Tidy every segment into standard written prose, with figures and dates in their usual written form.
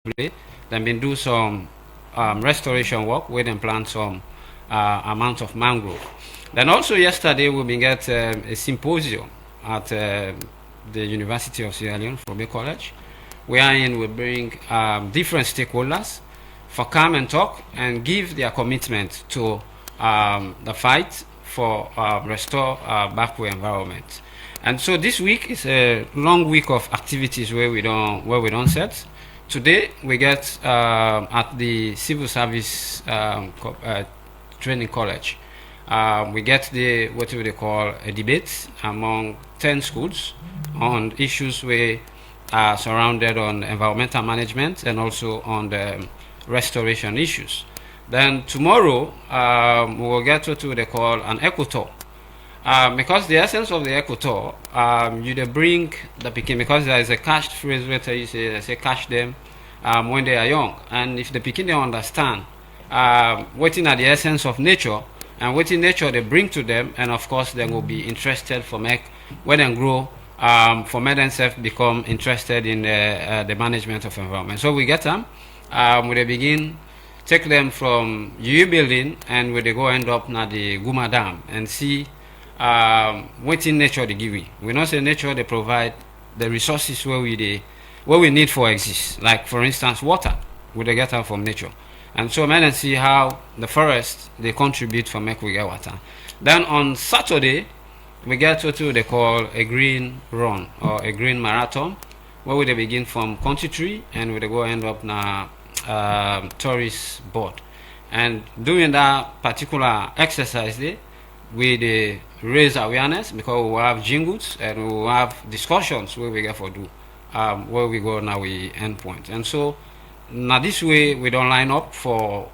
then been do some restoration work where they plant some amount of mangrove. Then also yesterday we been get a symposium at the University of Sierra Leone, Frobe College, wherein we bring different stakeholders for come and talk and give their commitment to the fight for restore backward environment. And so this week is a long week of activities where we don't set. Today we get at the Civil Service Training College. We get the what we call a debate among 10 schools on issues where are surrounded on environmental management and also on the restoration issues. Then tomorrow we will get to what they call an eco tour. Because the essence of the eco tour, you bring the pikin, because there is a cached phrase where you say catch them when they are young, and if the pikin they understand waiting at the essence of nature and what nature they bring to them, and of course they will be interested for make when they grow for make themselves become interested in the management of environment. So we get them when they begin take them from UU building and when they go end up na the Guma Dam and see what in nature they give we not say nature they provide the resources where we need for exist, like for instance water we they get out from nature. And so man and see how the forest they contribute for make we get water. Then on Saturday we get to they call a green run or a green marathon where we they begin from country tree and we they go end up na tourist board. And during that particular exercise day we they raise awareness because we will have jingles and we will have discussions where we get for do where we go now we end point. And so now this way we don't line up for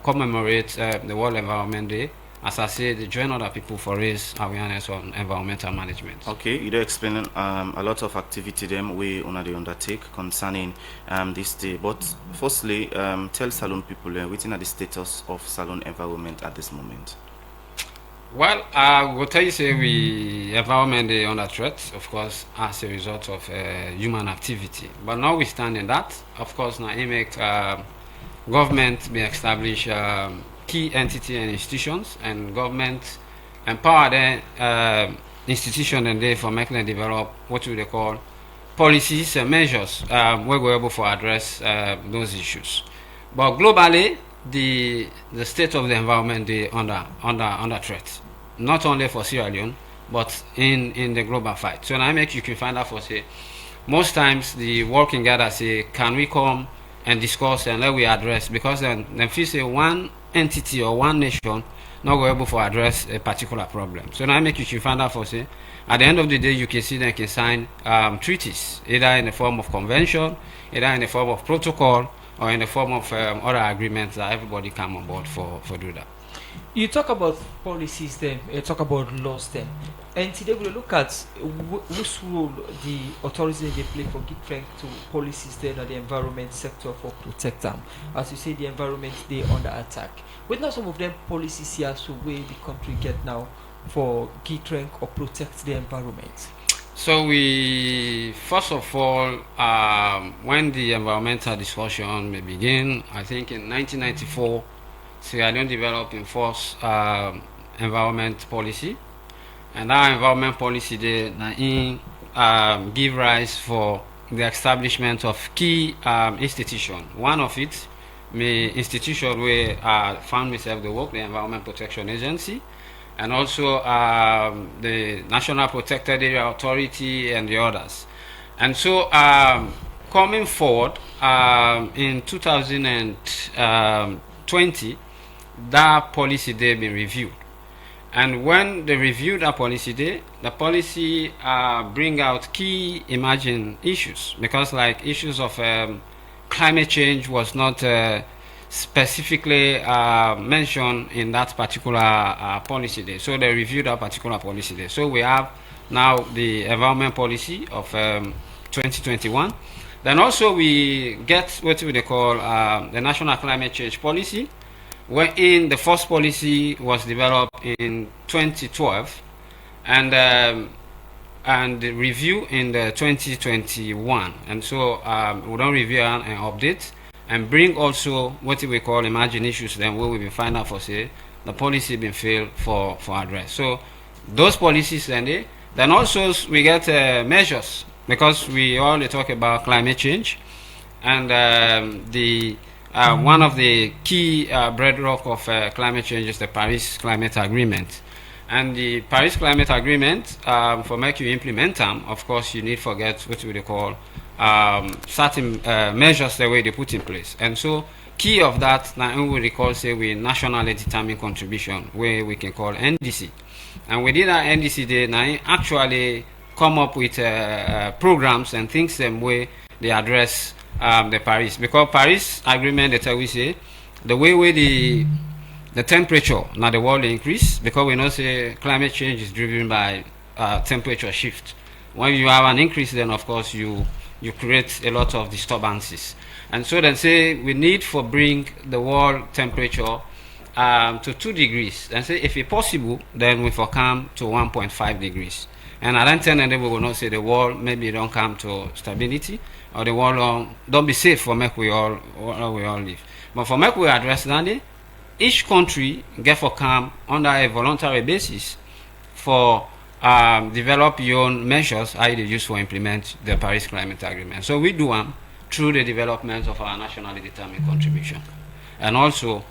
commemorate the World Environment Day. As I said, join other people for raise awareness on environmental management. Okay, you do explain a lot of activity them we undertake concerning this day. But firstly, tell Salone people what's the status of Salone environment at this moment. Well, I will tell you, say we environment is under threat, of course, as a result of human activity. But notwithstanding that, of course, now it make government be establish key entity and institutions, and government empower the institution and they for making and develop what we call policies and measures where we're able to address those issues. But globally, the state of the environment is under threat, not only for Sierra Leone but in the global fight. So now make you can find out for say most times the working gather say can we come and discuss and let we address, because then feel say one entity or one nation not go able to address a particular problem. So now make you can find out for say at the end of the day you can see they can sign treaties either in the form of convention, either in the form of protocol, or in the form of other agreements that everybody come on board for do that. You talk about policies then, you talk about laws then, and today we'll look at which role the authorities they play for give strength to policies then on the environment sector for protect them. As you say, the environment they under attack. With now some of them policies here so where the country get now for give strength or protect the environment. So we first of all, when the environmental discussion may begin, I think in 1994, Sierra Leone developed in force environment policy, and that environment policy they give rise for the establishment of key institutions. One of it, may institution where found myself the work, the Environment Protection Agency, and also the National Protected Area Authority and the others. And so coming forward in 2020, that policy day been reviewed. And when they reviewed that policy day, the policy bring out key emerging issues, because like issues of climate change was not specifically mentioned in that particular policy day. So they reviewed that particular policy day. So we have now the environment policy of 2021. Then also we get what we call the National Climate Change Policy, wherein the first policy was developed in 2012, and and review in the 2021. And so we don't review and update and bring also what we call emerging issues then where we will find out for say the policy been failed for address. So those policies then also we get measures because we all talk about climate change and the one of the key bedrock of climate change is the Paris Climate Agreement. And the Paris Climate Agreement, for make you implement them, of course, you need to forget what we call certain measures the way they put in place. And so, key of that, now we recall, say, we nationally determined contribution, where we can call NDC. And we did our NDC day, now actually come up with programs and things them way they address the Paris. Because Paris Agreement, that we say, the way the temperature now the world increase because we know say climate change is driven by temperature shift. When you have an increase, then of course you create a lot of disturbances, and so then say we need for bring the world temperature to 2 degrees, and say if it's possible, then we for come to 1.5 degrees. And at that time, then we will not say the world maybe don't come to stability or the world don't be safe for make we all live. But for make we address that. Each country get for come under a voluntary basis for develop your own measures how they use for implement the Paris Climate Agreement. So we do them through the development of our nationally determined contribution. And also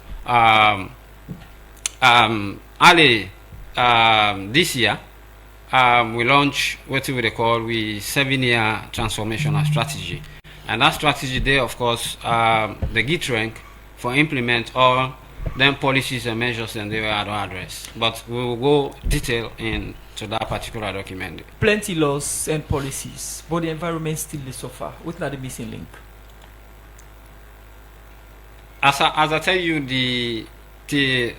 this year we launch what we call we 7-year transformational strategy. And that strategy there, of course, the GIT rank for implement all then policies and measures and they will address. But we will go detail into that particular document. Plenty laws and policies, but the environment still is suffer. What's not the missing link? As I tell you, the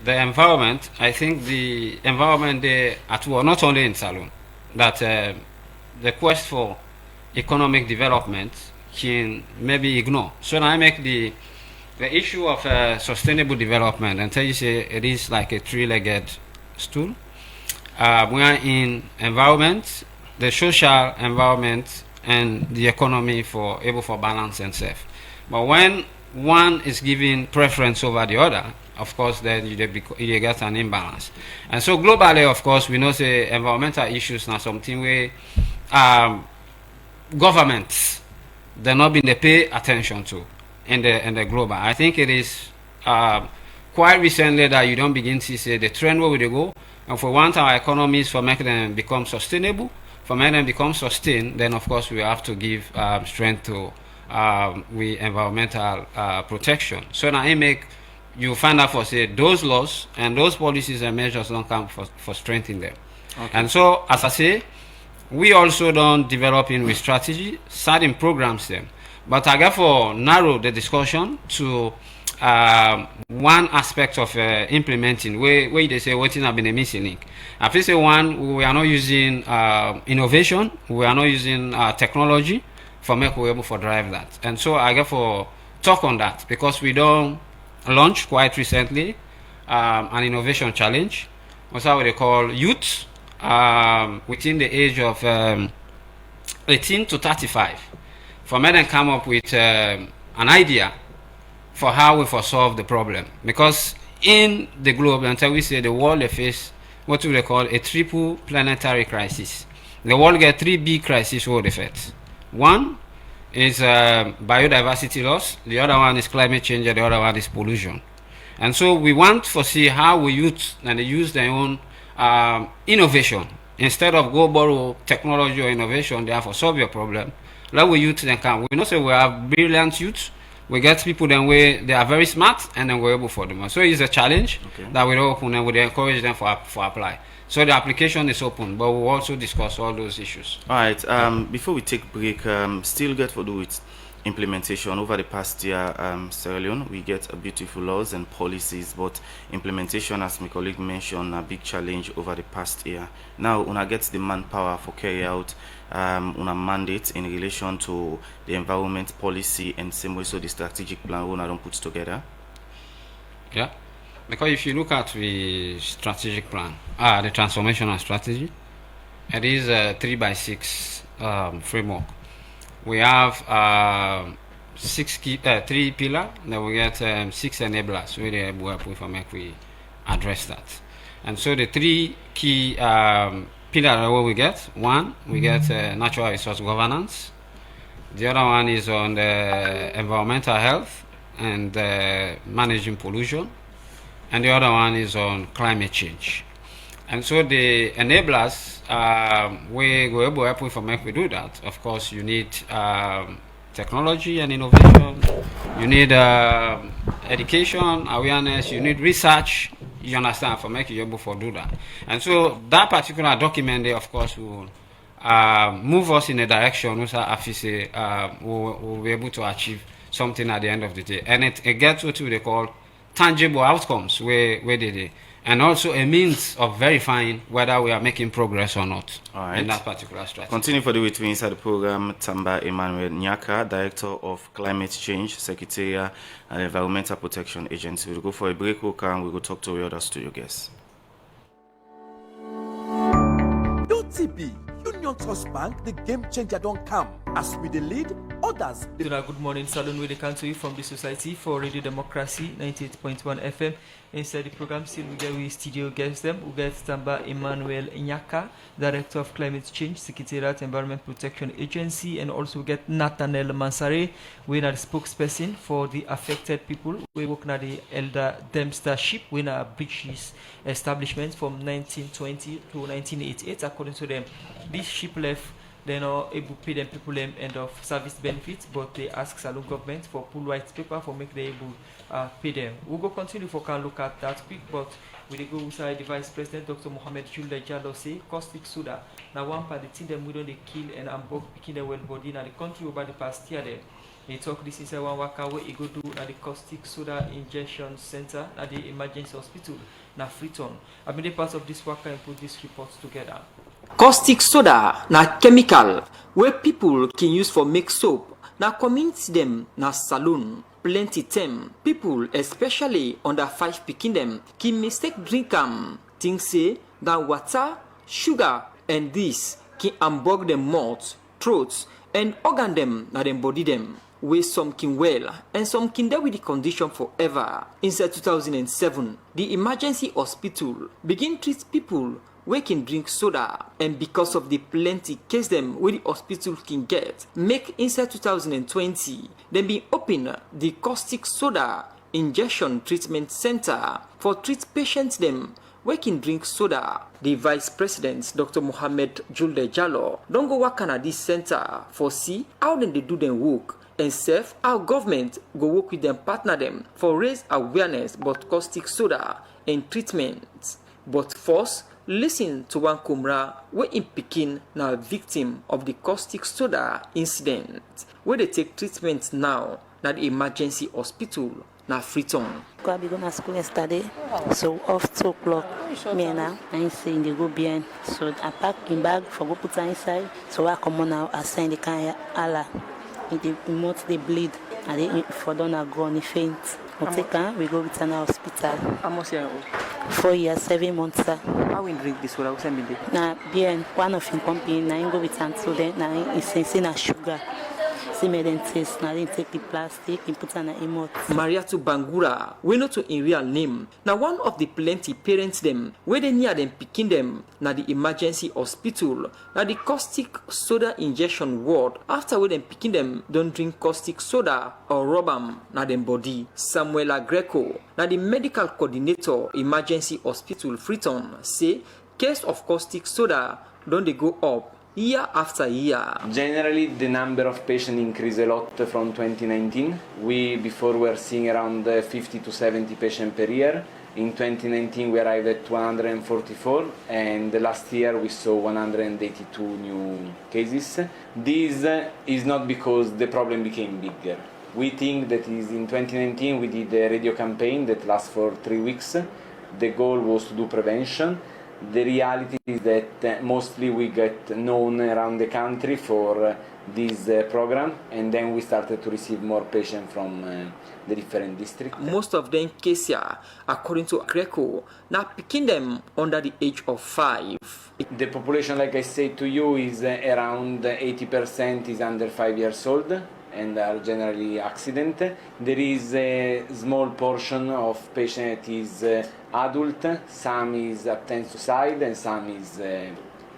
environment, I think the environment there at war, not only in Salone, that the quest for economic development can maybe ignore. So now I make the issue of sustainable development, and tell you say it is like a 3-legged stool. We are in environment, the social environment, and the economy for able for balance and safe. But when one is given preference over the other, of course, then you get an imbalance. And so globally, of course, we know say environmental issues now something where governments they're not being they pay attention to. In the global, I think it is quite recently that you don't begin to see the trend where they go. And for one, our economies for making them become sustainable, for making them become sustained, then of course we have to give strength to we environmental protection. So now I make you find out for say those laws and those policies and measures don't come for strengthening them. Okay. And so as I say, we also don't develop in with strategy, certain programs them. But I got for narrow the discussion to one aspect of implementing where they say what has been a missing link. I feel say one, we are not using innovation, we are not using technology for make we able to drive that. And so I got for talk on that because we don't launch quite recently an innovation challenge. What's what they call youth within the age of 18 to 35. For me then come up with an idea for how we for solve the problem. Because in the globe, until we say the world they face what we call a triple planetary crisis. The world get 3 big crises world effects. One is biodiversity loss, the other one is climate change, and the other one is pollution. And so we want to see how we use and they use their own innovation. Instead of go borrow technology or innovation, they have to solve your problem. Let we youth then come. We know say we have brilliant youth. We get people then where they are very smart and then we're able for them. So it's a challenge that we open and we encourage them for apply. So the application is open, but we'll also discuss all those issues. All right. Before we take break, still get to do with implementation over the past year. Sierra Leone, we get beautiful laws and policies, but implementation, as my colleague mentioned, a big challenge over the past year. Now, una gets the manpower for carry out una mandate in relation to the environment policy and same way so the strategic plan we don't put together. Yeah, because if you look at the strategic plan, the transformational strategy, It is a 3x6 framework. We have three pillars, then we get 6 enablers. Really, we address that. And so the three key pillars are what we get. One, we get natural resource governance. The other one is on the environmental health and managing pollution. And the other one is on climate change. And so the enablers, we go able to help with make we do that. Of course, you need technology and innovation. You need education, awareness. You need research. You understand for make you able to do that. And so that particular document, there, of course, will move us in a direction which will be able to achieve something at the end of the day. And it gets what they call tangible outcomes where they and also a means of verifying whether we are making progress or not in that particular strategy. Continue for the with me inside the program, Tamba Emmanuel Nyaka, Director of Climate Change, Secretariat and Environmental Protection Agency. We'll go for a break, we'll come, we'll go talk to the other studio guests. TB Union Trust Bank, the game changer don't come. As we the lead, others. Good morning, Salon. We come to you from the Society for Radio Democracy, 98.1 FM. Inside the program, still we get with studio guests them. We get Tamba Emmanuel Nyaka, Director of Climate Change, Secretariat Environment Protection Agency, and also we get Nathaniel Mansare, we are the spokesperson for the affected people. We work at the Elder Dempster ship, we are British establishment from 1920 to 1988. According to them, this ship left. They're not able to pay them people them end of service benefits, but they ask Salon government for full white paper for make they able pay them. We'll go continue for can look at that quick, but we go inside the Vice President Dr. Mohamed Julde Jallo say caustic soda. Now one part the thing them we don't they kill and ambog picking the well body now the country over the past year there. They talk this inside one work away he go do at the caustic soda injection center at the emergency hospital na Freetown. I've been a part of this work and put these reports together. Caustic soda na chemical where people can use for make soap. Na community them na saloon. Plenty time people, especially under 5 picking them, can mistake drink think say that water, sugar, and this can unbog them mouth, throats, and organ them na them body them. Where some can well and some can die with the condition forever. Inside 2007, the emergency hospital begin treat people we can drink soda, and because of the plenty case them where the hospital can get, make inside 2020, then be open the caustic soda injection treatment center for treat patients them we can drink soda. The Vice President, Dr. Mohamed Julde Jallo, don't go work at this center for see how then they do them work. And self, our government go work with them, partner them for raise awareness about caustic soda and treatment. But first, listen to one Kumra where in Pekin now victim of the caustic soda incident where they take treatment now at the emergency hospital na Freetown. I be going to school yesterday, so off 2 o'clock, me and I say they go behind. So I pack in bag for go put her inside. So I come on now, I sign the kind Allah. The mouth they bleed, and they for don't go on the faint. We take her, we go with her now hospital. How much year? 4 years, 7 months. How we drink this soda? What's the meaning? Now, behind one of him company, now go with her so then now he's saying na sugar. See me then taste, now then take the plastic and put her in mouth. Mariatu Bangura, we know to in real name. Now one of the plenty parents them, where they near them picking them, na the emergency hospital, na the caustic soda injection ward. After we them picking them, don't drink caustic soda or rub 'em na them body. Samuela Greco, na the medical coordinator, emergency hospital Freetown, say case of caustic soda don't they go up year after year. Generally, the number of patients increased a lot from 2019. We before were seeing around 50 to 70 patients per year. In 2019, we arrived at 144, and last year we saw 182 new cases. This is not because the problem became bigger. We think that is in 2019 we did a radio campaign that lasts for 3 weeks. The goal was to do prevention. The reality is that mostly we get known around the country for this program, and then we started to receive more patients from the different districts. Most of them cases, according to Greco, now picking them under the age of 5. The population, like I said to you, is around 80% is under 5 years old and are generally accident. There is a small portion of patient is adult, some is attempt suicide and some is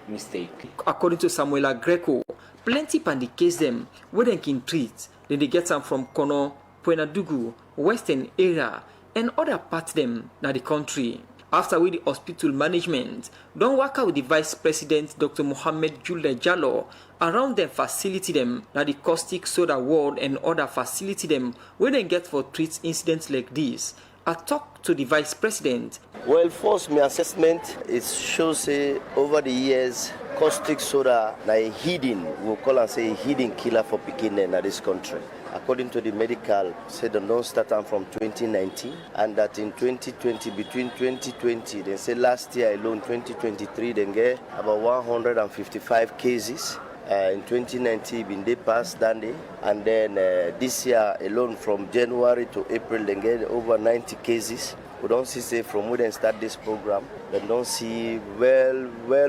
mistake. According to Samuela Greco, plenty pandi case them where they can treat, then they get some from Kono, Puenadugu, Western area, and other parts them na the country. After with the hospital management, don't work out with the Vice President Dr. Mohammed Julde Jallo around them facility them na the caustic soda ward and other facility them where they get for treat incidents like this. I talked to the Vice President. Well, first, my assessment it shows over the years caustic soda na a hidden, we'll call and say a hidden killer for Pekin in this country. According to the medical, said they don't start from 2019, and that in 2020, between 2020, they say last year alone, 2023, they get about 155 cases. In 2019, been they passed Dandy, and then this year alone, from January to April, they get over 90 cases. We don't see, say, from when they start this program, they don't see well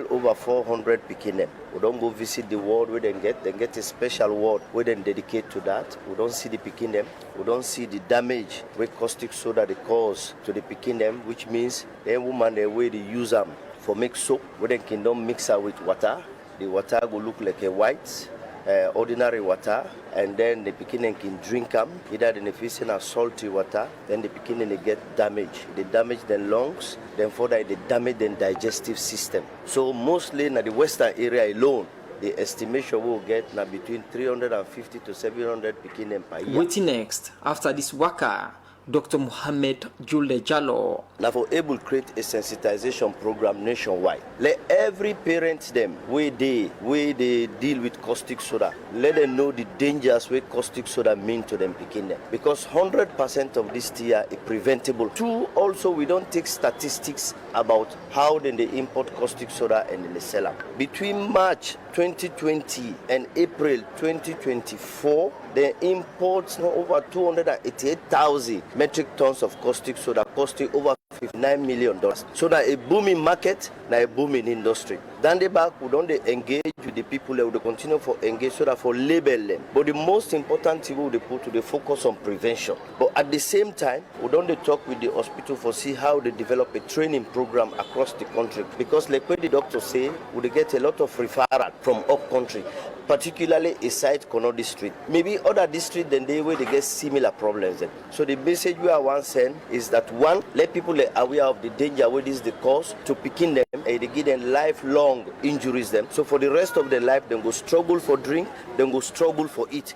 over 400 Pekin. We don't go visit the ward where they get a special ward where they dedicate to that. We don't see the Pekin. We don't see the damage where caustic soda they cause to the Pekin, which means the woman the way they use them for make soap, where they can don't mix her with water. The water will look like a white, ordinary water, and then the Pekin can drink them, either in the fishing or salty water, then the Pekin they get damage. They damage their lungs, then further they damage their digestive system. So mostly in the western area alone, the estimation will get now between 350 to 700 Pekin per year. Waiting next, after this worker, Dr. Mohammed Julde Jallo. Now for able to create a sensitization program nationwide. Let every parent them where they deal with caustic soda, let them know the dangers where caustic soda mean to them picking them. Because 100% of this tea is preventable. Two, also we don't take statistics about how then they import caustic soda and then they sell them. Between March 2020 and April 2024, they import over 288,000 metric tons of caustic soda, costing over $59 million. So now a booming market, now a booming industry. Then the back, we don't engage with the people that will continue for engage so that for label them. But the most important thing we put to the focus on prevention. But at the same time, we don't talk with the hospital for see how they develop a training program across the country. Because like what the doctor say, we get a lot of referral from up country, particularly aside Kono district. Maybe other district than they where they get similar problems. So the message we are want to send is that one, let people aware of the danger what is the cause to picking them and they give them lifelong injuries them. So for the rest of their life, they go struggle for drink, then go struggle for eat.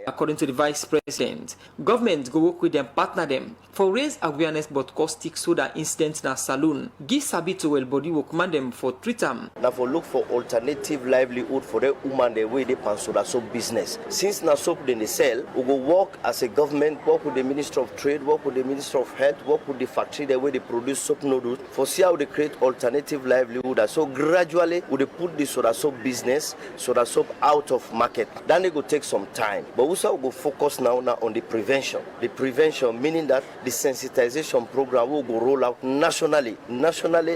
According to the Vice President, government go work with them, partner them for raise awareness about caustic soda incidents na saloon. Give sabi to well body work man them for treat them. Now for look for alternative livelihood for the woman the way they pan soda soap business. Since na soap then they sell, we go work as a government, work with the Minister of Trade, work with the Minister of Health, work with the factory the way they produce soap noodles for see how they create alternative livelihood. So gradually we put the soda soap business, soda soap out of market. Then they go take some time, but we also go focus now on the prevention. The prevention meaning that the sensitization program will go roll out nationally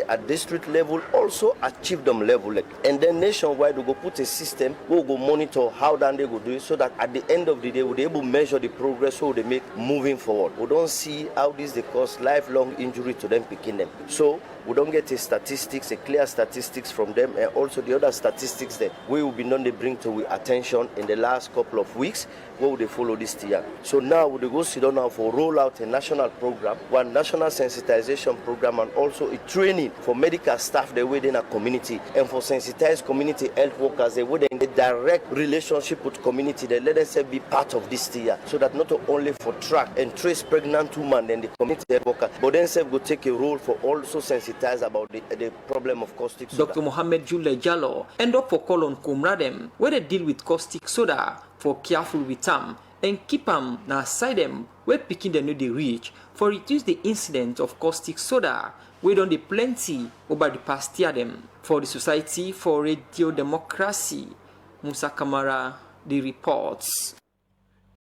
at district level, also at chiefdom level, and then nationwide we go put a system. We'll go monitor how then they go do it, so that at the end of the day we'll be able to measure the progress so they make moving forward. We don't see how this they cause lifelong injury to them picking them. So we don't get a statistics, a clear statistics from them, and also the other statistics that we will be known to bring to attention in the last couple of weeks where they follow this year. So now we go sit down now for roll out a national program, one national sensitization program, and also a training for medical staff that within a community, and for sensitized community health workers they would in a direct relationship with community that let us be part of this year, so that not only for track and trace pregnant women and the community health worker, but then self go take a role for also sensitize about the problem of caustic soda. Dr. Mohammed Julde Jallo end up for call on Kumradem where they deal with caustic soda for careful with them and keep them na side them where picking the know they reach for reduce the incident of caustic soda we don't the plenty over the past year them for the Society for Radio Democracy. Musa Kamara, the reports.